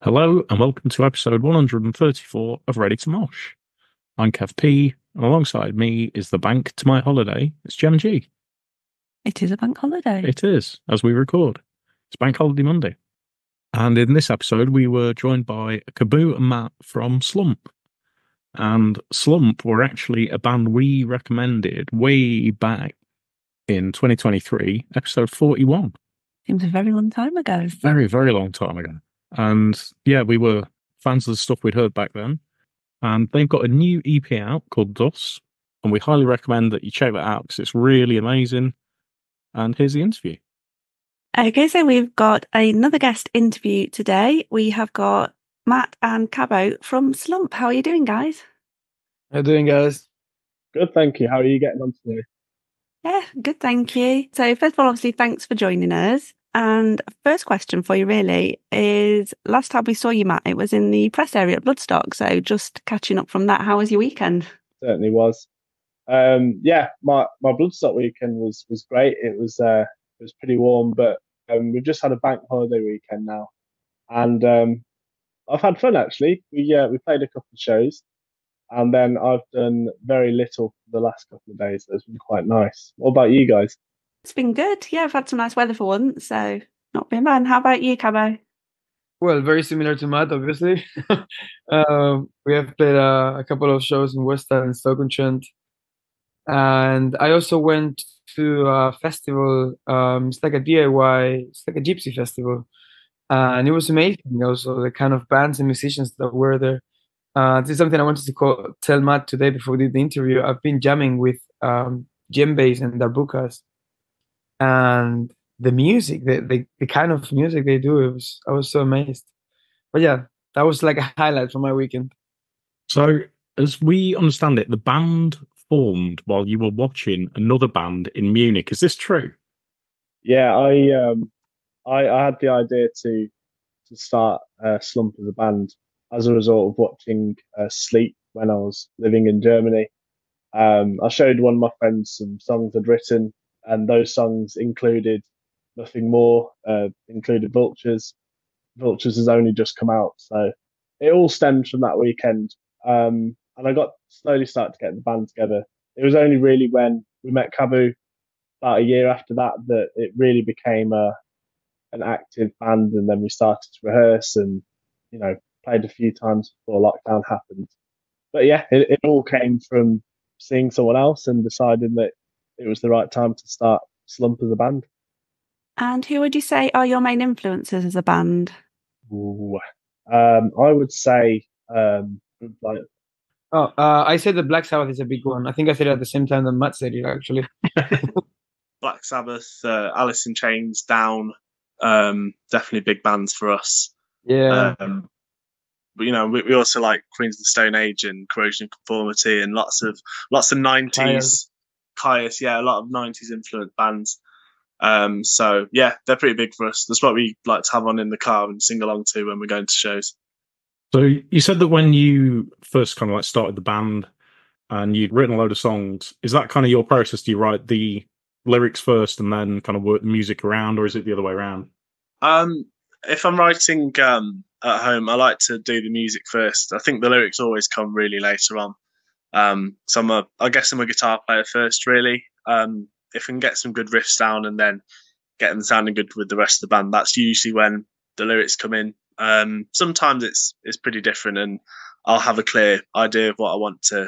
Hello and welcome to episode 134 of Ready to Mosh. I'm Kev P, and alongside me is the bank to my holiday. It's Gem G. It is a bank holiday. It is, as we record. It's Bank Holiday Monday. And in this episode, we were joined by Kaboo and Matt from Slump. And Slump were actually a band we recommended way back in 2023, episode 41. Seems a very long time ago. Very, very long time ago. And yeah, we were fans of the stuff we'd heard back then. And they've got a new EP out called Dust. And we highly recommend that you check that out because it's really amazing. And here's the interview. Okay, so we've got another guest interview today. We have got Matt and Cabo from Slump. How are you doing, guys? How you doing, guys? Good, thank you. How are you getting on today? Yeah, good, thank you. So first of all, obviously, thanks for joining us. And first question for you really is, last time we saw you, Matt, it was in the press area at Bloodstock. So just catching up from that, how was your weekend? Certainly was. Yeah, my Bloodstock weekend was great. It was pretty warm, but we've just had a bank holiday weekend now, and I've had fun actually. We played a couple of shows, and then I've done very little for the last couple of days. So it's been quite nice. What about you guys? It's been good. Yeah, I've had some nice weather for once, so not been bad. How about you, Cabo? Well, very similar to Matt, obviously. We have played a couple of shows in West End and Stoke-on-Trent. And I also went to a festival. It's like a DIY, it's like a gypsy festival. And it was amazing also, the kind of bands and musicians that were there. This is something I wanted to tell Matt today before we did the interview. I've been jamming with djembes and darbukas. And the music, the kind of music they do, I was so amazed. But yeah, that was like a highlight from my weekend. So, as we understand it, the band formed while you were watching another band in Munich. Is this true? Yeah, I had the idea to start Slump as a band as a result of watching Sleep when I was living in Germany. I showed one of my friends some songs I'd written, and those songs included Nothing More, included Vultures. Vultures has only just come out, so it all stemmed from that weekend. And I got slowly started to get the band together. It was only really when we met Kabu about a year after that that it really became an active band, and then we started to rehearse and played a few times before lockdown happened. But yeah, it all came from seeing someone else and deciding that it was the right time to start Slump as a band. And who would you say are your main influences as a band? Ooh. I would say like I said that Black Sabbath is a big one. I think I said it at the same time that Matt said it, actually. Black Sabbath, Alice in Chains, Down, definitely big bands for us. Yeah. But we also like Queens of the Stone Age and Corrosion of Conformity and lots of 90s Caius, a lot of 90s influenced bands. So yeah, they're pretty big for us. That's what we like to have on in the car and sing along to when we're going to shows. So you said that when you first kind of like started the band and you'd written a load of songs, is that kind of your process? Do you write the lyrics first and then kind of work the music around, or is it the other way around? If I'm writing at home, I like to do the music first. I think the lyrics always come really later on. So I guess I'm a guitar player first, really. If I can get some good riffs down and then get them sounding good with the rest of the band, that's usually when the lyrics come in. Sometimes it's pretty different, and I'll have a clear idea of what I want to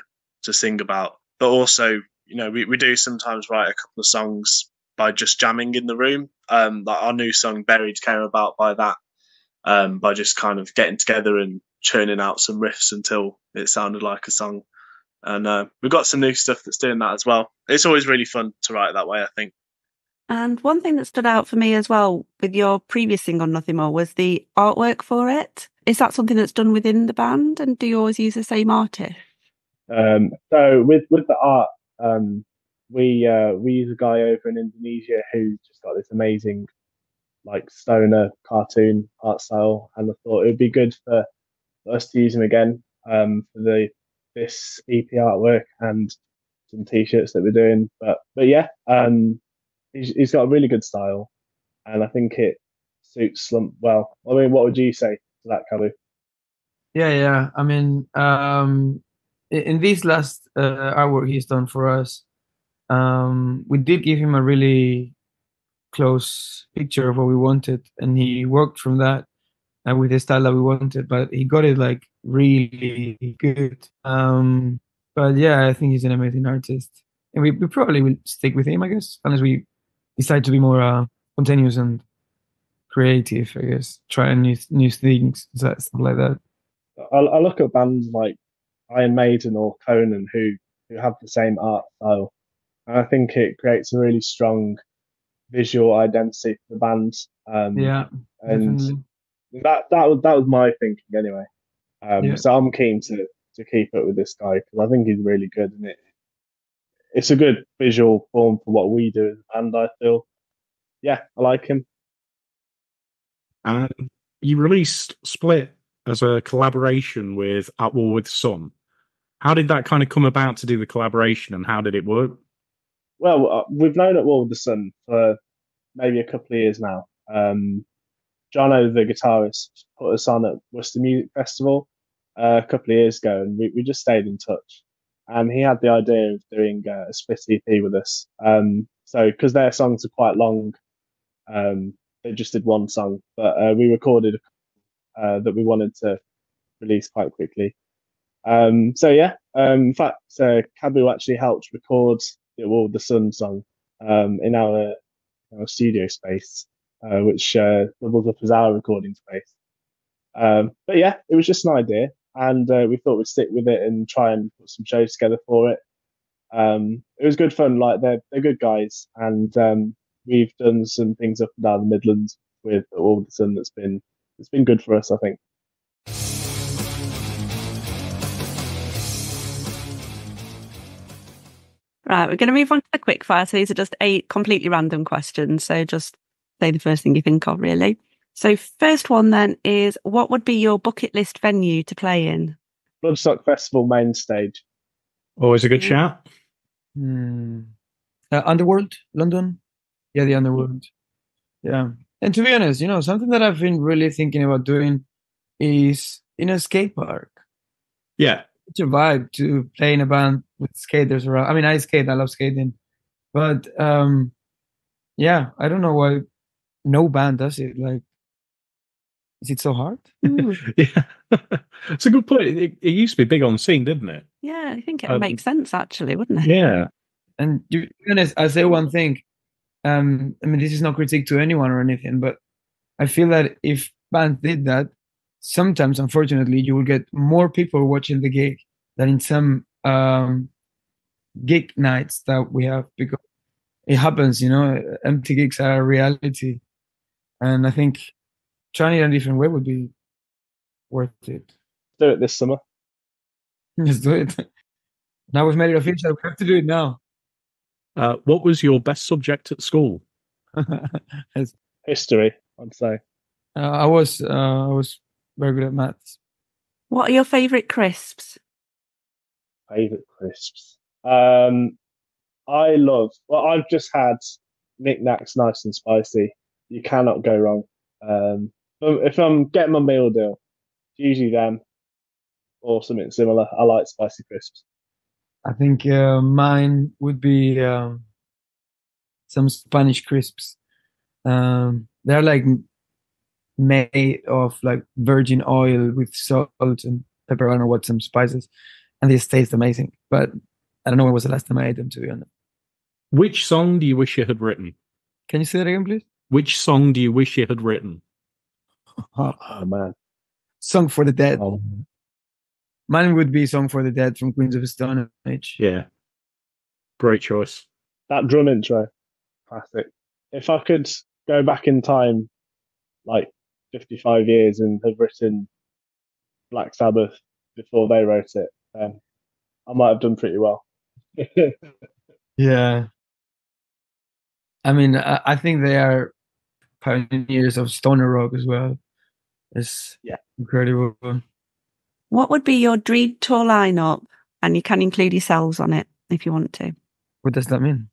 sing about. But also, we do sometimes write a couple of songs by just jamming in the room. Like our new song "Buried" came about by that, by just kind of getting together and churning out some riffs until it sounded like a song. And we've got some new stuff that's doing that as well. It's always really fun to write that way, I think. And one thing that stood out for me as well with your previous single, Nothing More, was the artwork for it. Is that something that's done within the band, and do you always use the same artist? So with the art, we use a guy over in Indonesia who's just got this amazing like stoner cartoon art style, and I thought it would be good for us to use him again for this EP artwork and some t-shirts that we're doing. But yeah, he's got a really good style, and I think it suits Slump well. I mean, what would you say that, Kalu? Yeah. I mean, in this last artwork he's done for us, we did give him a really close picture of what we wanted, and he worked from that with the style that we wanted, but he got it like really good. But yeah, I think he's an amazing artist, and we probably will stick with him, I guess, unless we decide to be more spontaneous and creative, I guess, trying new things, stuff like that. I look at bands like Iron Maiden or Conan who have the same art style, and I think it creates a really strong visual identity for the band. Yeah, and definitely. that was my thinking anyway. Yeah. So I'm keen to keep it with this guy because I think he's really good, and it's a good visual form for what we do as a band. I feel, yeah, I like him. And you released Split as a collaboration with At War with Sun. How did that kind of come about to do the collaboration, and how did it work? Well, we've known At War with the Sun for maybe a couple of years now. Jono, the guitarist, put us on at Worcester Music Festival a couple of years ago, and we just stayed in touch. And he had the idea of doing a split EP with us. So because their songs are quite long, they just did one song, but we recorded that we wanted to release quite quickly. So yeah, in fact, Cabu actually helped record the Sun song in our studio space, which doubles up as our recording space. But yeah, it was just an idea, and we thought we'd stick with it and try and put some shows together for it. It was good fun. Like they're good guys, and we've done some things up and down the Midlands with all the Sun it's been good for us, I think. Right, we're going to move on to the quick fire. So these are just 8 completely random questions. So just say the first thing you think of, really. So first one then is, what would be your bucket list venue to play in? Bloodstock Festival main stage. Always a good shout. Underworld, London. Yeah, the Underworld. Yeah. And to be honest, something that I've been really thinking about doing is in a skate park. Yeah. It's a vibe to play in a band with skaters around. I mean, I skate, I love skating. But yeah, I don't know why no band does it. Like, is it so hard? Yeah. It's a good point. It used to be big on the scene, didn't it? Yeah, I think it would make sense, actually, wouldn't it? Yeah. And to be honest, I'll say one thing. I mean, this is no critique to anyone or anything, but I feel that if bands did that, sometimes, unfortunately, you will get more people watching the gig than in some gig nights that we have, because it happens, empty gigs are a reality. And I think trying it in a different way would be worth it. Do it this summer. Let's do it. Now we've made it official. We have to do it now. What was your best subject at school? History, I'd say. I was very good at maths. What are your favourite crisps? Favourite crisps. I've just had Knick Knacks nice and spicy. You cannot go wrong. If I'm getting my meal deal, it's usually them or something similar. I like spicy crisps. I think mine would be some Spanish crisps. They're like made of like virgin oil with salt and pepper, I don't know what, some spices, and they taste amazing. But I don't know when was the last time I ate them, to be honest. Which song do you wish you had written? Can you say that again, please? Which song do you wish you had written? Oh man. Song for the Dead. Oh. Mine would be Song for the Dead from Queens of the Stone Age. Yeah. Great choice. That drum intro, classic. If I could go back in time, like 55 years, and have written Black Sabbath before they wrote it, then I might have done pretty well. Yeah. I mean, I think they are pioneers of stoner rock as well. It's incredible. What would be your dream tour lineup? And you can include yourselves on it if you want to. What does that mean?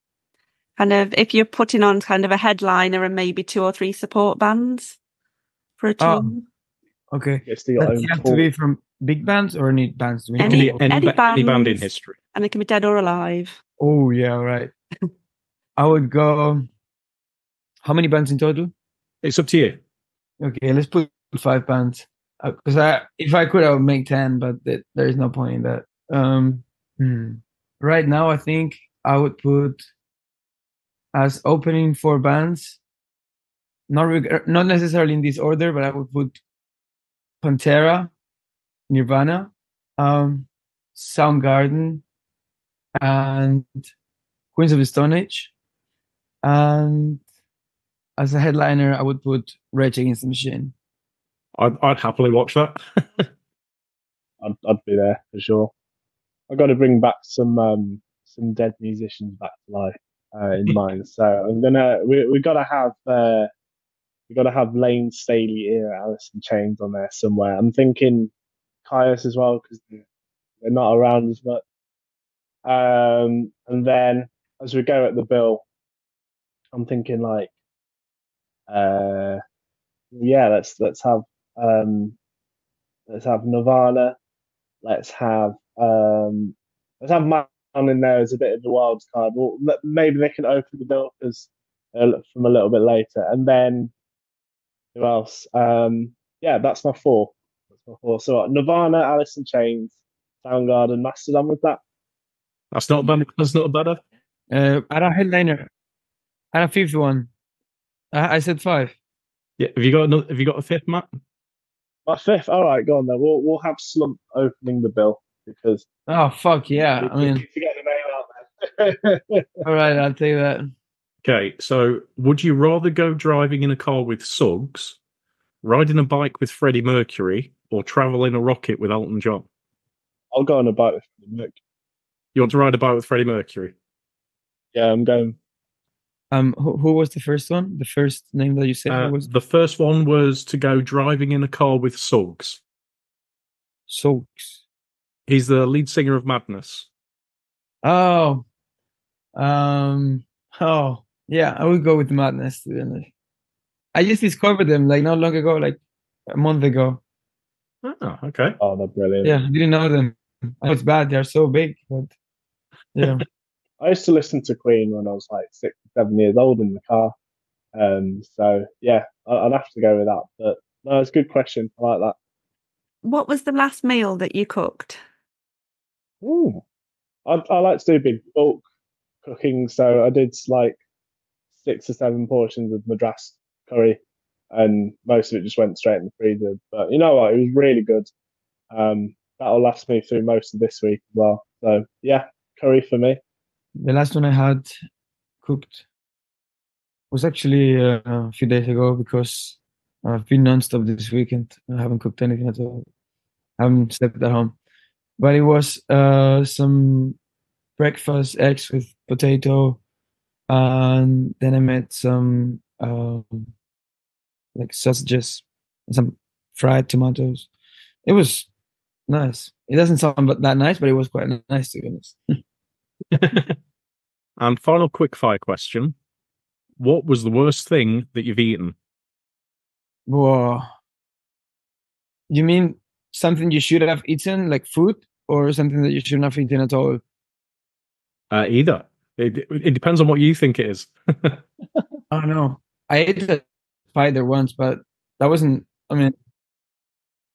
Kind of, if you're putting on kind of a headliner and maybe 2 or 3 support bands for a tour. Okay. Gets to your Does own it have to tour. be from big bands or any bands? Do we It know? can be Any any band in bands. history. And it can be dead or alive. Oh, yeah, right. I would go. How many bands in total? It's up to you. Okay, let's put 5 bands. Because if I could, I would make 10, but there is no point in that. Right now, I think I would put as opening 4 bands, not necessarily in this order, but I would put Pantera, Nirvana, Soundgarden, and Queens of the Stone Age. And as a headliner, I would put Rage Against the Machine. I'd happily watch that. I'd be there for sure. I've got to bring back some dead musicians back to life in mind. So I'm gonna we gotta have Lane Staley era Alice in Chains on there somewhere. I'm thinking Caius as well because they're not around as much. And then as we go at the bill, I'm thinking like yeah, let's have Nirvana. Let's have Man in there as a bit of the wild card. Well, maybe they can open the bill because from a little bit later, and then who else? Yeah, that's my 4. That's my 4. So Nirvana, Alice in Chains, Soundgarden, Mastodon with that. That's not bad. That's not bad. Add a headliner. Add a 5th one. I said 5. Yeah. Have you got a 5th, Matt? My 5th. All right, go on then. We'll have Slump opening the bill because. Oh fuck yeah! I mean, to get the name out there. all right, I'll take that. Okay, so would you rather go driving in a car with Suggs, riding a bike with Freddie Mercury, or travel in a rocket with Elton John? I'll go on a bike with Freddie Mercury. You want to ride a bike with Freddie Mercury? Yeah, I'm going. Who was the first one? The first name that you said was The first one was to go driving in a car with Suggs. Suggs. He's the lead singer of Madness. Oh, oh yeah, I would go with Madness to be honest. I just discovered them like not long ago, like a month ago. Oh, okay. Oh, they're brilliant. Yeah, I didn't know them. I know it's bad; they're so big, but yeah. I used to listen to Queen when I was like 6 or 7 years old in the car. So yeah, I'd have to go with that. But no, it's a good question. I like that. What was the last meal that you cooked? Ooh. I like to do big bulk cooking, so I did like 6 or 7 portions of madras curry, and most of it just went straight in the freezer. But you know what? It was really good. That'll last me through most of this week as well. So yeah, curry for me. The last one I had cooked was actually a few days ago because I've been nonstop this weekend. I haven't cooked anything at all. I haven't slept at home. But it was some breakfast, eggs with potato, and then I made some like sausages, and some fried tomatoes. It was nice. It doesn't sound that nice, but it was quite nice to be honest. And final quickfire question. What was the worst thing that you've eaten? Whoa. You mean something you should have eaten, like food, or something that you shouldn't have eaten at all? Either. It depends on what you think it is. I don't know. I ate a spider once, but that wasn't, I mean, it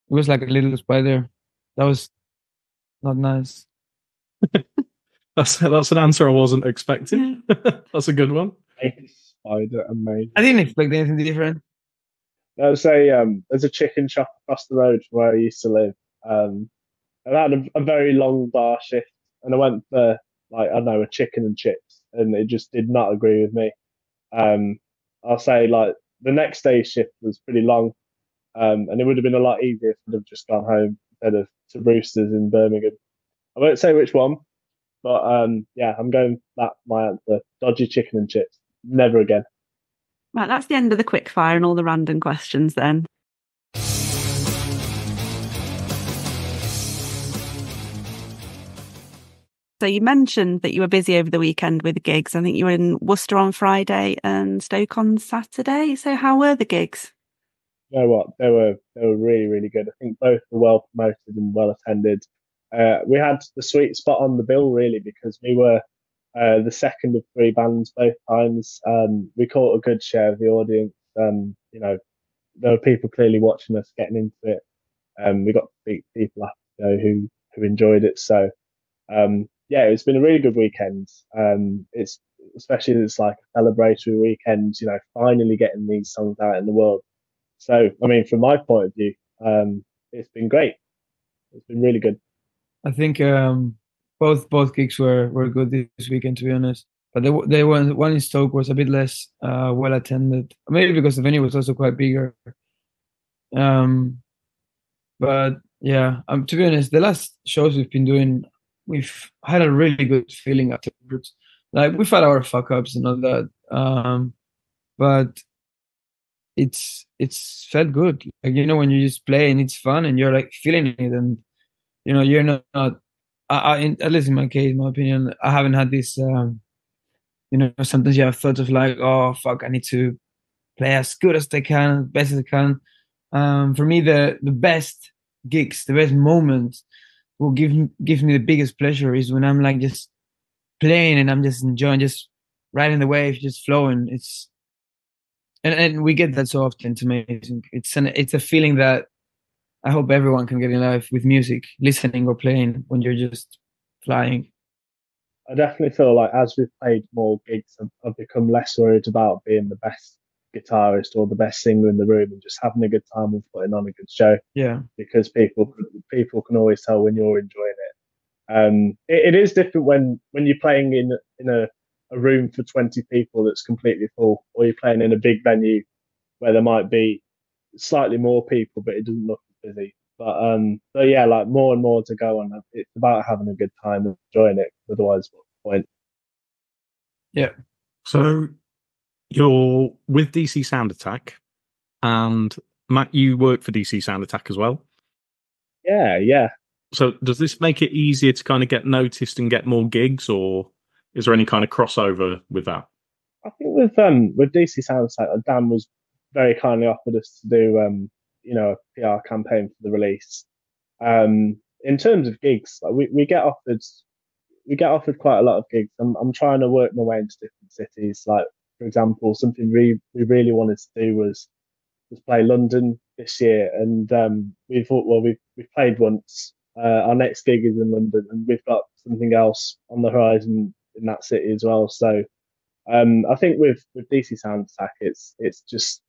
was like a little spider. That was not nice. That's an answer I wasn't expecting. That's a good one. Spider, amazing. I didn't expect anything different. There's a chicken shop across the road from where I used to live. And I had a very long bar shift, and I went for like I don't know a chicken and chips, and it just did not agree with me. I'll say like the next day's shift was pretty long, and it would have been a lot easier if I'd have just gone home instead of to Roosters in Birmingham. I won't say which one, but yeah, I'm going that my answer: dodgy chicken and chips. Never again. Right, that's the end of the quickfire and all the random questions then. So you mentioned that you were busy over the weekend with gigs. I think you were in Worcester on Friday and Stoke on Saturday. So how were the gigs? you know what, they were really really good. I think both were well promoted and well attended. We had the sweet spot on the bill really because we were the second of three bands both times. We caught a good share of the audience. You know, there were people clearly watching us getting into it. We got to meet people after the show who enjoyed it. So yeah, it's been a really good weekend. It's especially it's like a celebratory weekend. You know, finally getting these songs out in the world. So I mean, from my point of view, it's been great. It's been really good. I think both gigs were good this weekend, to be honest. But they one in Stoke was a bit less well attended, maybe because the venue was also quite bigger. Um, but yeah, to be honest, the last shows we've been doing, we've had a really good feeling afterwards. Like we've had our fuck ups and all that, but it's felt good. Like you know, when you just play and it's fun and you're like feeling it, and you know, you're not at least in my case, my opinion, I haven't had this. You know, sometimes you have thoughts of like, oh fuck, I need to play as good as I can, best as I can. For me, the best gigs, the best moments, will give me the biggest pleasure is when I'm like just playing and I'm just enjoying, just riding the wave, just flowing. And we get that so often. It's amazing. It's a feeling that I hope everyone can get in life with music, listening or playing when you're just flying. I definitely feel like as we've played more gigs, I've become less worried about being the best guitarist or the best singer in the room and just having a good time and putting on a good show. Yeah, Because people can always tell when you're enjoying it. It is different when you're playing in a room for 20 people that's completely full, or you're playing in a big venue where there might be slightly more people, but it doesn't look as busy. But yeah, like more and more to go on. It's about having a good time and enjoying it. Otherwise, what's the point? yeah. So you're with DC Sound Attack, and Matt, you work for DC Sound Attack as well. Yeah, yeah. So does this make it easier to kind of get noticed and get more gigs, or is there any kind of crossover with that? I think with DC Sound Attack, Dan was very kindly offered us to do you know, a PR campaign for the release. In terms of gigs, like we get offered quite a lot of gigs. I'm trying to work my way into different cities. Like for example, something we really wanted to do was play London this year, and we thought, well, we've played once. Our next gig is in London, and we've got something else on the horizon in that city as well. So I think with DC Sound Attack, it's just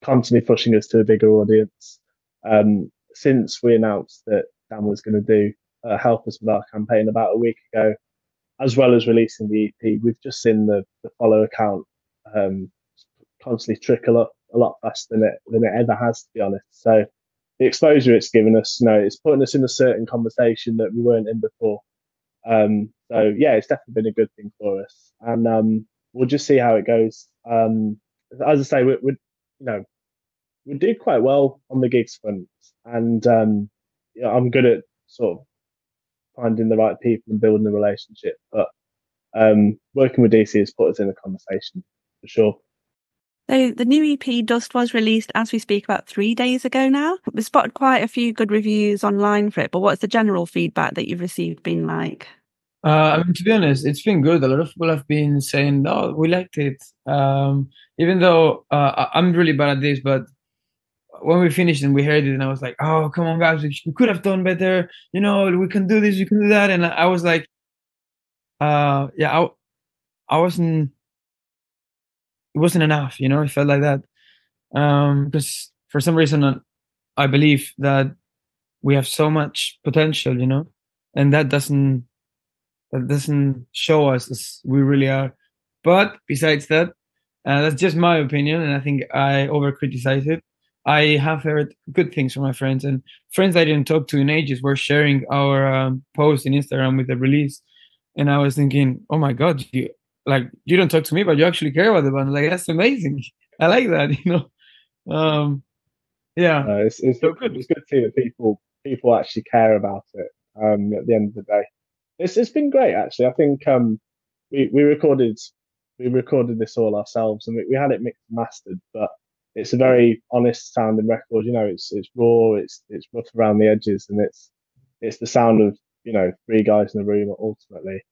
constantly pushing us to a bigger audience. Since we announced that Dan was going to do help us with our campaign about a week ago, as well as releasing the EP, we've just seen the follow count um, constantly trickle up a lot faster than it ever has, to be honest. So the exposure it's given us, you know, it's putting us in a certain conversation that we weren't in before. So yeah, it's definitely been a good thing for us, and we'll just see how it goes. As I say, we you know we do quite well on the gigs front, and you know, I'm good at sort of finding the right people and building a relationship. But working with DC has put us in a conversation for sure. So the new EP Dust was released as we speak about 3 days ago now. We spotted quite a few good reviews online for it, but what's the general feedback that you've received been like? I mean, to be honest, it's been good. A lot of people have been saying, "Oh, we liked it." Even though I'm really bad at this, but when we finished and we heard it, and I was like, "Oh, come on, guys, we could have done better. You know, we can do this, we can do that." And I was like, "Yeah, I wasn't. It wasn't enough. You know, it felt like that." Because for some reason, I believe that we have so much potential, you know, and that doesn't show us as we really are. But besides that, that's just my opinion, and I think I over criticize it. I have heard good things from my friends, and friends I didn't talk to in ages were sharing our post in Instagram with the release, and I was thinking, oh my god, you don't talk to me, but you actually care about the band. Like that's amazing. I like that, you know. Yeah, so good. It's good to see that people actually care about it. At the end of the day, it's been great actually. I think we recorded this all ourselves, and we had it mixed and mastered. But it's a very honest sounding record. You know, it's raw, it's rough around the edges, and it's the sound of, you know, three guys in a room ultimately.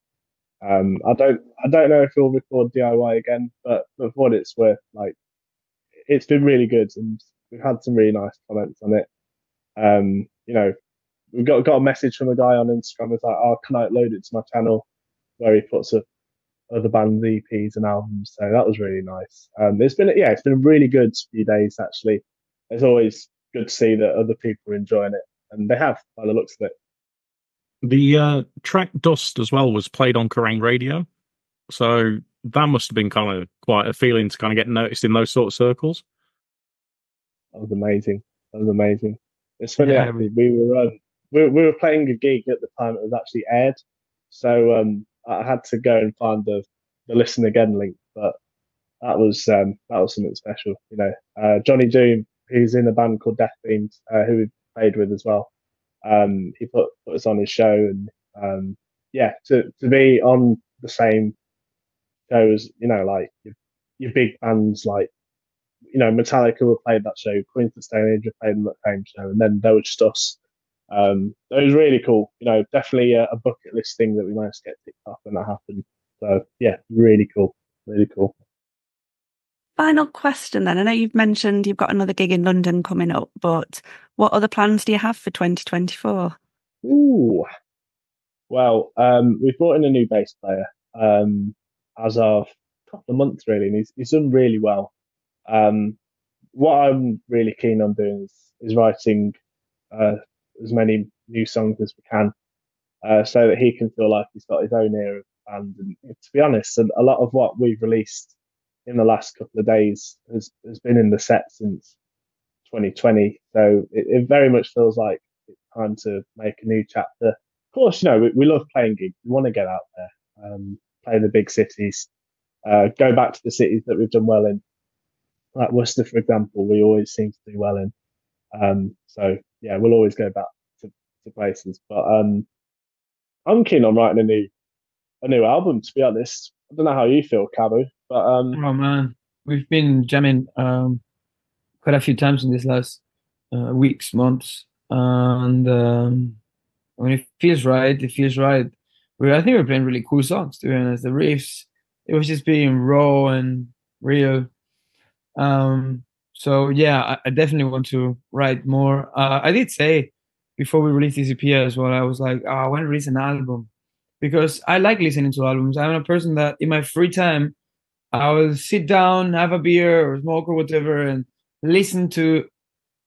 I don't know if we'll record DIY again, but for what it's worth, like, it's been really good, and we've had some really nice comments on it. You know, we've got a message from a guy on Instagram. It's like, "Oh, can I upload it to my channel?" Where he puts up other bands' EPs and albums. So that was really nice. It's been a really good few days actually. It's always good to see that other people are enjoying it, and they have by the looks of it. The track Dust as well was played on Kerrang Radio. So that must have been kind of quite a feeling to kind of get noticed in those sort of circles. That was amazing. That was amazing. It's funny, Yeah. actually. We were playing a gig at the time it was actually aired, so I had to go and find the listen again link. But that was something special. You know, Johnny Doom, who's in a band called Death Fiend, who we played with as well. He put us on his show, and yeah, to be on the same show as, you know, like your big bands like, you know, Metallica were played that show, Queens of the Stone Age were played on that same show, and then there was just us. It was really cool. You know, definitely a bucket list thing that we managed to get ticked off when that happened. So yeah, really cool, really cool. Final question then. I know you've mentioned you've got another gig in London coming up, but what other plans do you have for 2024? Ooh, well, we've brought in a new bass player as of a couple of months really, and he's done really well. What I'm really keen on doing is writing uh, as many new songs as we can, so that he can feel like he's got his own era of the band. And to be honest, a lot of what we've released in the last couple of days has been in the set since 2020. So it very much feels like it's time to make a new chapter. Of course, you know, we love playing gigs. We want to get out there, play the big cities, go back to the cities that we've done well in. Like Worcester, for example, we always seem to do well in. So yeah, we'll always go back to places. But I'm keen on writing a new album. To be honest, I don't know how you feel, Cabu, but Oh man, we've been jamming quite a few times in these last weeks, months, and when it feels right, it feels right. I think we're playing really cool songs. To be honest, the riffs, it was just being raw and real. So yeah, I definitely want to write more. I did say before we released this EP as well, I was like, oh, I want to release an album because I like listening to albums. I'm a person that in my free time, I will sit down, have a beer or smoke or whatever, and listen to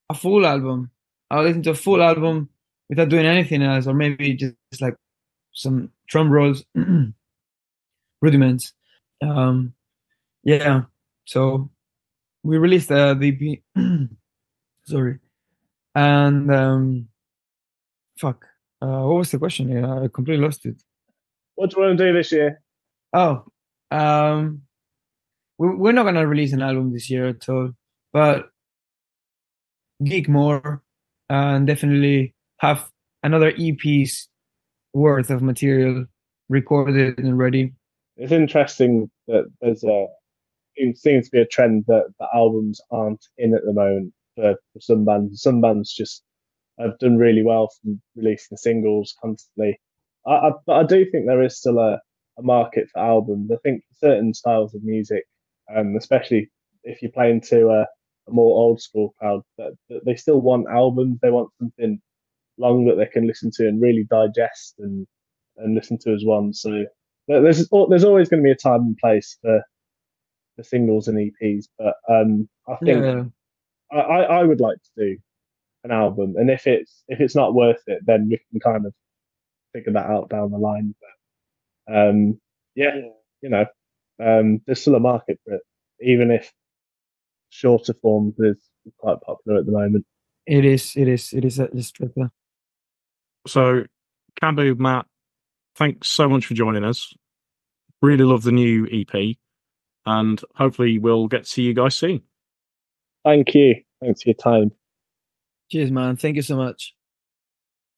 a full album. I'll listen to a full album without doing anything else, or maybe just like some drum rolls, rudiments. Yeah, so we released the EP. Sorry, and fuck. What was the question? Yeah, I completely lost it. what do you want to do this year? Oh, we're not gonna release an album this year at all, but gig more and definitely have another EP's worth of material recorded and ready. It's interesting that it seems to be a trend that the albums aren't in at the moment for some bands. Some bands just have done really well from releasing singles constantly. But I do think there is still a market for albums. I think for certain styles of music, especially if you're playing to a more old school crowd, that they still want albums. They want something long that they can listen to and really digest and listen to as one. So there's always going to be a time and place for singles and EPs, but I think Yeah, I would like to do an album, and if it's not worth it, then we can kind of figure that out down the line. But yeah, you know, there's still a market for it, even if shorter forms is quite popular at the moment. it is. It's tricky. So, Cabu, Matt, thanks so much for joining us. Really love the new EP, and hopefully we'll get to see you guys soon. Thank you. Thanks for your time. Cheers, man. Thank you so much.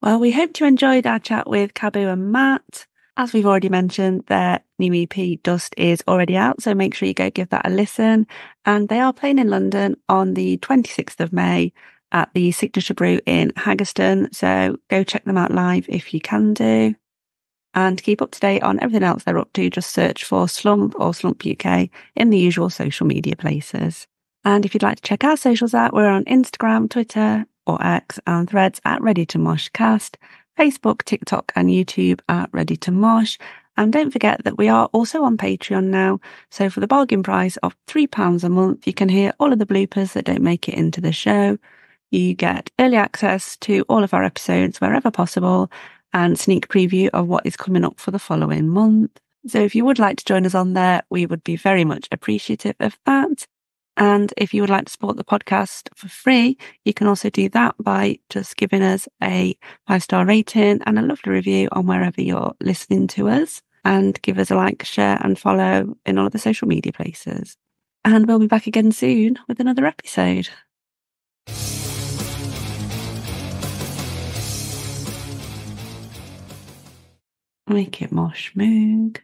Well, we hope you enjoyed our chat with Cabu and Matt. As we've already mentioned, their new EP, Dust, is already out, so make sure you go give that a listen. And they are playing in London on the 26th of May at the Signature Brew in Haggerston, so go check them out live if you can do. And to keep up to date on everything else they're up to, just search for Slump or Slump UK in the usual social media places. And if you'd like to check our socials out, we're on Instagram, Twitter, or X, and Threads at Ready to Mosh Cast, Facebook, TikTok, and YouTube at Ready to Mosh. And don't forget that we are also on Patreon now. So for the bargain price of £3 a month, you can hear all of the bloopers that don't make it into the show. You get early access to all of our episodes wherever possible and sneak preview of what is coming up for the following month. So if you would like to join us on there, we would be very much appreciative of that. And if you would like to support the podcast for free, you can also do that by just giving us a 5-star rating and a lovely review on wherever you're listening to us. And give us a like, share, and follow in all of the social media places. And we'll be back again soon with another episode. Make it mosh moog.